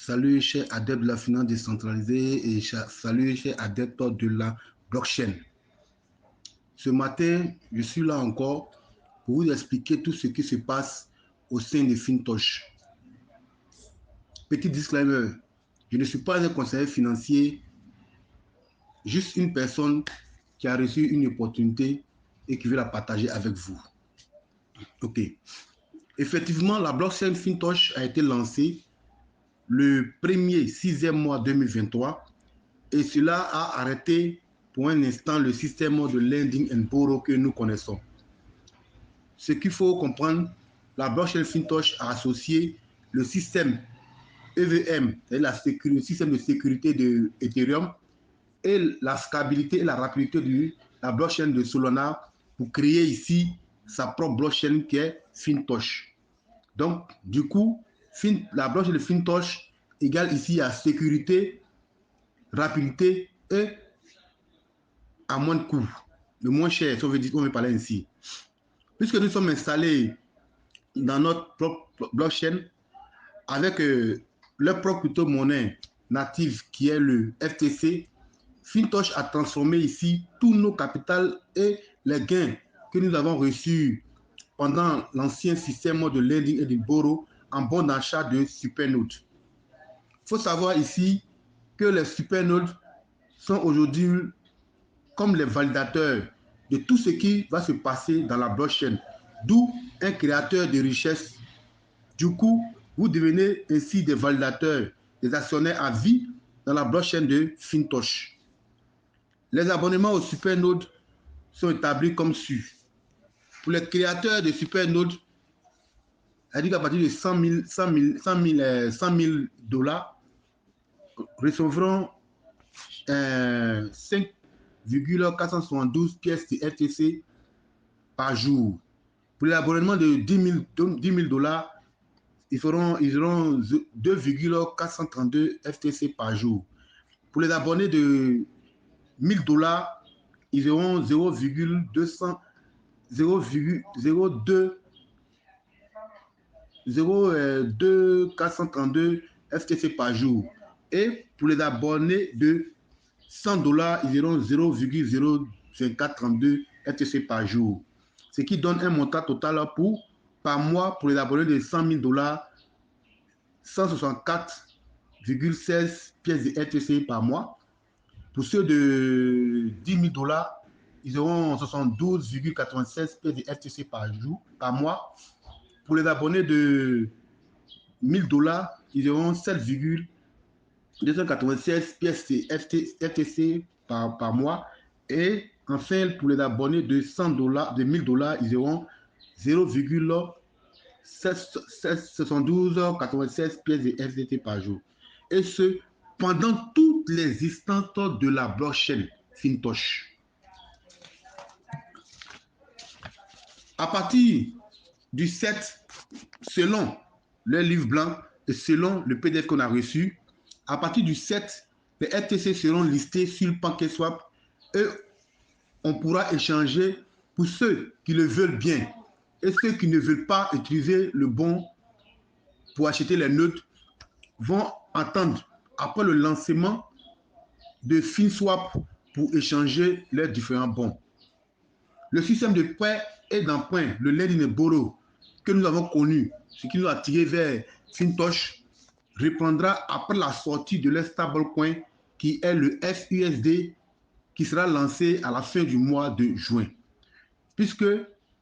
Salut, chers adeptes de la finance décentralisée et salut, chers adeptes de la blockchain. Ce matin, je suis là encore pour vous expliquer tout ce qui se passe au sein de Fintosh. Petit disclaimer, je ne suis pas un conseiller financier, juste une personne qui a reçu une opportunité et qui veut la partager avec vous. Ok. Effectivement, la blockchain Fintosh a été lancée le 1er 6e mois 2023 et cela a arrêté pour un instant le système de lending and borrow que nous connaissons. Ce qu'il faut comprendre, la blockchain Fintosh a associé le système EVM, le système de sécurité de Ethereum, et la stabilité et la rapidité de la blockchain de Solana pour créer ici sa propre blockchain qui est Fintosh. Donc, du coup, la blockchain de Fintosh égale ici à sécurité, rapidité et à moins de coût, le moins cher, si on veut parler ainsi. Puisque nous sommes installés dans notre propre blockchain avec leur propre crypto-monnaie native qui est le FTC, Fintosh a transformé ici tous nos capitales et les gains que nous avons reçus pendant l'ancien système de lending et de borrow en bon d'achat de supernodes. Il faut savoir ici que les supernodes sont aujourd'hui comme les validateurs de tout ce qui va se passer dans la blockchain, d'où un créateur de richesse. Du coup, vous devenez ainsi des validateurs, des actionnaires à vie dans la blockchain de Fintosh. Les abonnements aux supernodes sont établis comme suit. Pour les créateurs de supernodes, c'est-à-dire qu'à partir de 100 000 dollars, recevront 5,472 pièces de FTC par jour. Pour l'abonnement de 10 000 dollars, ils auront 2,432 FTC par jour. Pour les abonnés de 1000 dollars, ils auront 0,432 FTC par jour. Et pour les abonnés de 100 dollars, ils auront 0,0432 FTC par jour. Ce qui donne un montant total par mois pour les abonnés de 100 000 dollars, 164,16 pièces de FTC par mois. Pour ceux de 10 000 dollars, ils auront 72,96 pièces de FTC par mois. Pour les abonnés de 1000 dollars, ils auront 7,296 pièces de FTC par mois. Et enfin, pour les abonnés de 100 dollars, de 1000 dollars, ils auront 0,7296 pièces de FTT par jour. Et ce, pendant toutes les instances de la blockchain Fintosh. À partir du 7, selon le livre blanc et selon le PDF qu'on a reçu, à partir du 7, les FTC seront listés sur PancakeSwap et on pourra échanger pour ceux qui le veulent bien. Et ceux qui ne veulent pas utiliser le bon pour acheter les notes vont attendre après le lancement de FinSwap pour échanger les différents bons. Le système de prêt et d'emprunt, le lending and borrow que nous avons connu, ce qui nous a tiré vers Fintosh, reprendra après la sortie de leur stablecoin qui est le FUSD qui sera lancé à la fin du mois de juin. Puisque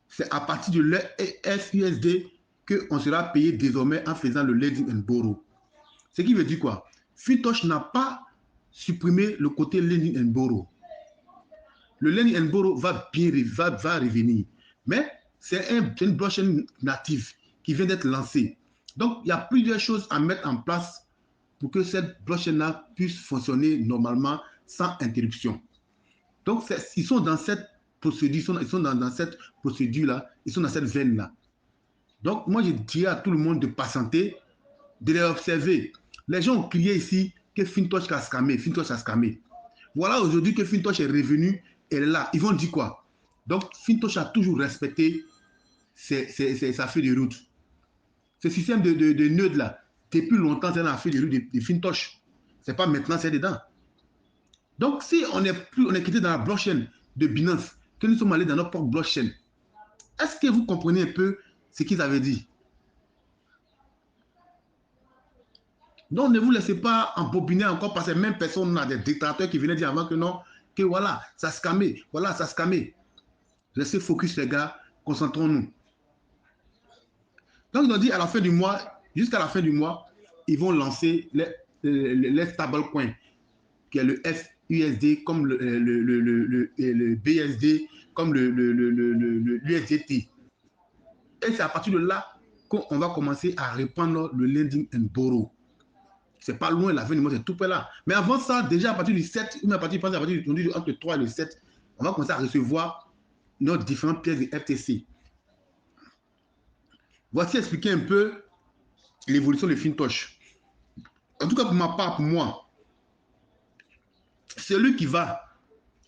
c'est à partir de leur FUSD qu'on sera payé désormais en faisant le lending and borrow. Ce qui veut dire quoi? Fintosh n'a pas supprimé le côté lending and borrow. Le lending and borrow va revenir. Mais c'est une blockchain native qui vient d'être lancée. Donc, il y a plusieurs choses à mettre en place pour que cette blockchain-là puisse fonctionner normalement sans interruption. Donc, ils sont dans cette procédure, ils sont dans cette procédure-là, ils sont dans cette veine-là. Donc, moi, je dirais à tout le monde de patienter, de les observer. Les gens ont crié ici que Fintosh a scamé, Fintosh a scamé. Voilà aujourd'hui que Fintosh est revenu, elle est là. Ils vont dire quoi? Donc, Fintosh a toujours respecté sa feuille de route. Ce système de nœuds là, depuis longtemps, c'est dans la file de rue de Fintosh. Ce n'est pas maintenant, c'est dedans. Donc, si on est quitté dans la blockchain de Binance, que nous sommes allés dans notre propre blockchain, est-ce que vous comprenez un peu ce qu'ils avaient dit? Donc, ne vous laissez pas embobiner encore par ces mêmes personnes, des dictateurs qui venaient dire avant que non, que voilà, ça se calmait, voilà, ça se calmait. Restez focus, les gars, concentrons-nous. Donc, ils ont dit à la fin du mois, jusqu'à la fin du mois, ils vont lancer les stablecoins, qui est le FUSD, comme le BSD, comme l'USDT. Et c'est à partir de là qu'on va commencer à répandre le lending and borrow. C'est pas loin, la fin du mois, c'est tout près là. Mais avant ça, déjà à partir du 7, ou à partir du entre le 3 et le 7, on va commencer à recevoir nos différentes pièces de FTC. Voici expliquer un peu l'évolution de Fintosh. En tout cas, pour ma part, pour moi, celui qui va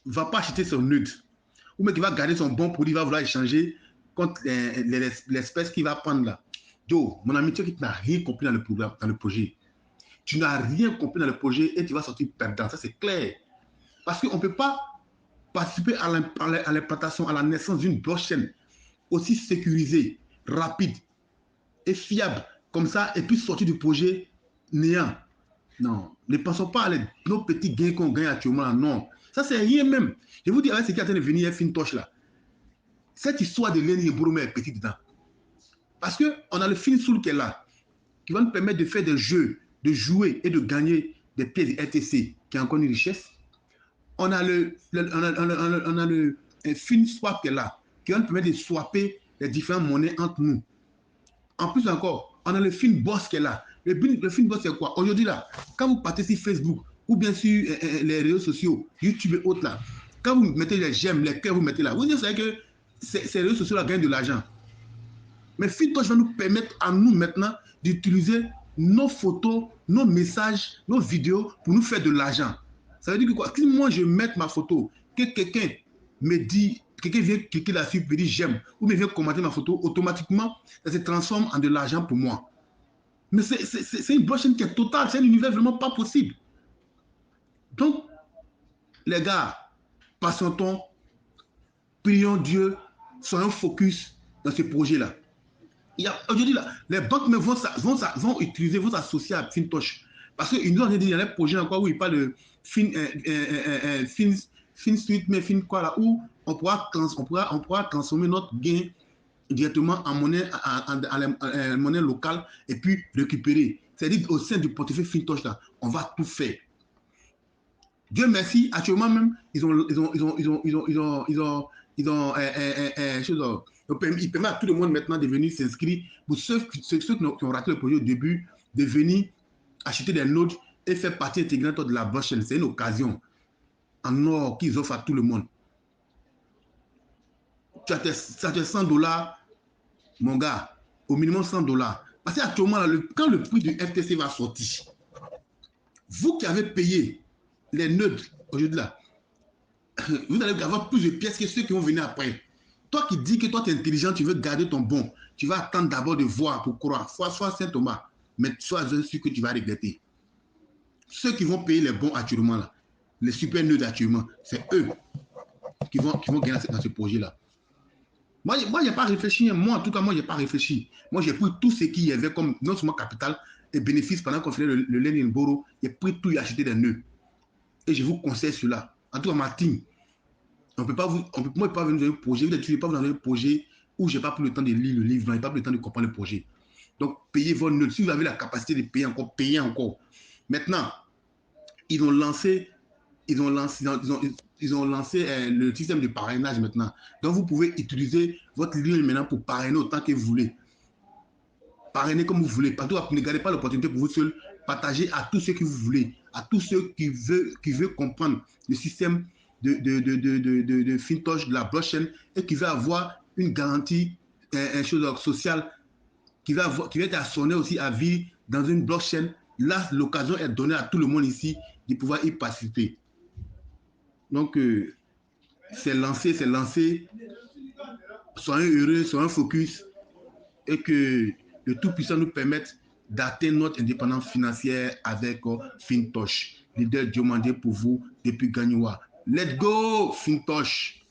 pas acheter son nœud, ou même qui va garder son bon produit, va vouloir échanger contre l'espèce qu'il va prendre là. Yo, mon ami, tu n'as rien compris dans le projet. Tu n'as rien compris dans le projet et tu vas sortir perdant. Ça, c'est clair. Parce qu'on ne peut pas participer à l'implantation, à la naissance d'une blockchain aussi sécurisée, rapide et fiable comme ça, et puis sortir du projet néant. Non, ne pensons pas à nos petits gains qu'on gagne actuellement là. Non, ça c'est rien même. Je vous dis, avec ce qui est en train de venir, Fintosh là, cette histoire de Lenny et Bouromé est petite dedans. Parce qu'on a le Finsoul qui est là, qui va nous permettre de faire des jeux, de jouer et de gagner des pièces de RTC, qui est encore une richesse. On a le FinSwap qui est là, qui va nous permettre de swapper les différentes monnaies entre nous. En plus encore, on a le FinBoss qui est là. Le FinBoss, c'est quoi? Aujourd'hui, là, quand vous partez sur Facebook ou bien sur les réseaux sociaux, YouTube et autres, là, quand vous mettez les j'aime, les cœurs, vous mettez là, vous savez que ces réseaux sociaux là gagnent de l'argent. Mais Fintosh va nous permettre à nous maintenant d'utiliser nos photos, nos messages, nos vidéos pour nous faire de l'argent. Ça veut dire que quoi? Si moi je mets ma photo, que quelqu'un me dit, quelqu'un vient cliquer là-dessus, me dit j'aime, ou me vient commenter ma photo, automatiquement, ça se transforme en de l'argent pour moi. Mais c'est une blockchain qui est totale, c'est un univers vraiment pas possible. Donc, les gars, patientons, prions Dieu, soyons focus dans ce projet-là. Aujourd'hui, les banques vont utiliser, vont s'associer à Fintosh. Parce qu'ils nous ont dit, il y a des projets encore où ils parlent de FinSuite, mais Fin quoi là, où on pourra transformer notre gain directement en monnaie, en monnaie locale et puis récupérer. C'est-à-dire au sein du portefeuille Fintosh là, on va tout faire. Dieu merci, actuellement même, ils permettent à tout le monde maintenant de venir s'inscrire. Pour ceux qui ont raté le projet au début, de venir acheter des nodes et faire partie intégrante de la blockchain. C'est une occasion en or qu'ils offrent à tout le monde. Tu as tes $100, mon gars, au minimum $100. Parce qu'actuellement, quand le prix du FTC va sortir, vous qui avez payé les nœuds aujourd'hui là, vous allez avoir plus de pièces que ceux qui vont venir après. Toi qui dis que toi tu es intelligent, tu veux garder ton bon, tu vas attendre d'abord de voir pour croire. Sois Saint Thomas, mais sois sûr que tu vas regretter. Ceux qui vont payer les bons actuellement là, les super nœuds actuellement, c'est eux qui vont gagner dans ce projet-là. Moi, je n'ai pas réfléchi. Moi, en tout cas, moi, je n'ai pas réfléchi. Moi, j'ai pris tout ce qu'il y avait comme non seulement capital et bénéfice pendant qu'on faisait le lending borrow. J'ai pris tout et acheté des nœuds. Et je vous conseille cela. En tout cas, ma team, moi, je ne peux pas venir dans un projet. Je ne vais pas dans un projet où je n'ai pas pris le temps de lire le livre. Je n'ai pas pris le temps de comprendre le projet. Donc, payez vos nœuds. Si vous avez la capacité de payer encore, payez encore. Maintenant, ils ont lancé le système de parrainage maintenant. Donc, vous pouvez utiliser votre ligne maintenant pour parrainer autant que vous voulez. Parrainer comme vous voulez. Partout, ne gardez pas l'opportunité pour vous seul. Partagez à tous ceux que vous voulez, à tous ceux qui veulent comprendre le système de Fintosh, de la blockchain, et qui veut avoir une garantie chose sociale, qui va être assuré aussi à vivre dans une blockchain. Là, l'occasion est donnée à tout le monde ici de pouvoir y participer. Donc, c'est lancé. Soyons heureux, soyons focus, et que le Tout-Puissant nous permette d'atteindre notre indépendance financière avec Fintosh, leader demandé pour vous depuis Gagnoua. Let's go, Fintosh!